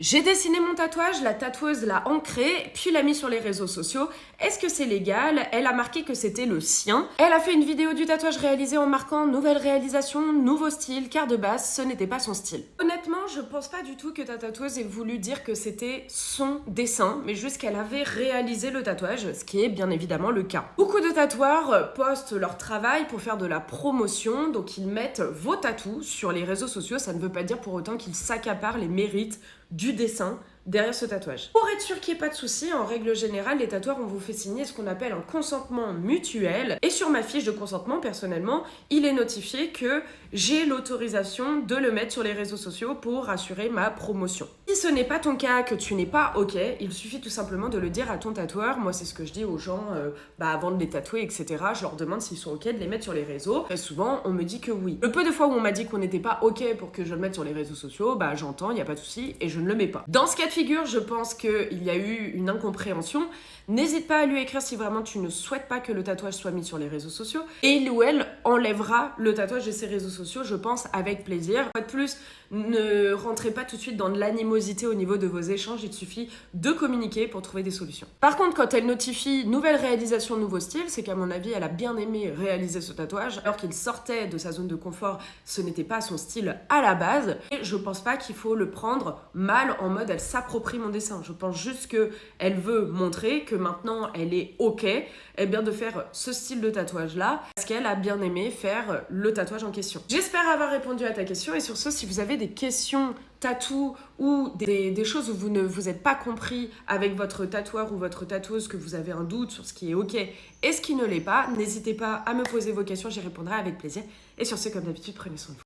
J'ai dessiné mon tatouage, la tatoueuse l'a ancré, puis l'a mis sur les réseaux sociaux. Est-ce que c'est légal? Elle a marqué que c'était le sien. Elle a fait une vidéo du tatouage réalisé en marquant nouvelle réalisation, nouveau style, car de base, ce n'était pas son style. Honnêtement, je pense pas du tout que ta tatoueuse ait voulu dire que c'était son dessin, mais juste qu'elle avait réalisé le tatouage, ce qui est bien évidemment le cas. Beaucoup de tatoueurs postent leur travail pour faire de la promotion, donc ils mettent vos tatous sur les réseaux sociaux. Ça ne veut pas dire pour autant qu'ils s'accaparent les mérites du dessin derrière ce tatouage. Pour être sûr qu'il n'y ait pas de souci, en règle générale, les tatoueurs, on vous fait signer ce qu'on appelle un consentement mutuel. Et sur ma fiche de consentement, personnellement, il est notifié que j'ai l'autorisation de le mettre sur les réseaux sociaux pour assurer ma promotion. Si ce n'est pas ton cas, que tu n'es pas OK, il suffit tout simplement de le dire à ton tatoueur. Moi, c'est ce que je dis aux gens avant de les tatouer, etc. Je leur demande s'ils sont OK de les mettre sur les réseaux. Très souvent, on me dit que oui. Le peu de fois où on m'a dit qu'on n'était pas OK pour que je le mette sur les réseaux sociaux, j'entends, il n'y a pas de souci, et je ne le mets pas. Dans ce cas de figure, je pense qu'il y a eu une incompréhension. N'hésite pas à lui écrire si vraiment tu ne souhaites pas que le tatouage soit mis sur les réseaux sociaux. Et il ou elle enlèvera le tatouage de ses réseaux sociaux, je pense, avec plaisir. De plus, ne rentrez pas tout de suite dans de l'animosité au niveau de vos échanges. Il suffit de communiquer pour trouver des solutions. Par contre, quand elle notifie nouvelle réalisation, nouveau style, c'est qu'à mon avis, elle a bien aimé réaliser ce tatouage. Alors qu'il sortait de sa zone de confort, ce n'était pas son style à la base. Et je pense pas qu'il faut le prendre mal en mode elle s'approprie mon dessin. Je pense juste qu'elle veut montrer que maintenant elle est OK de faire ce style de tatouage là parce qu'elle a bien aimé faire le tatouage en question. J'espère avoir répondu à ta question et sur ce, si vous avez des questions tatou ou des choses où vous ne vous êtes pas compris avec votre tatoueur ou votre tatoueuse, que vous avez un doute sur ce qui est OK et ce qui ne l'est pas, n'hésitez pas à me poser vos questions, j'y répondrai avec plaisir. Et sur ce, comme d'habitude, prenez soin de vous.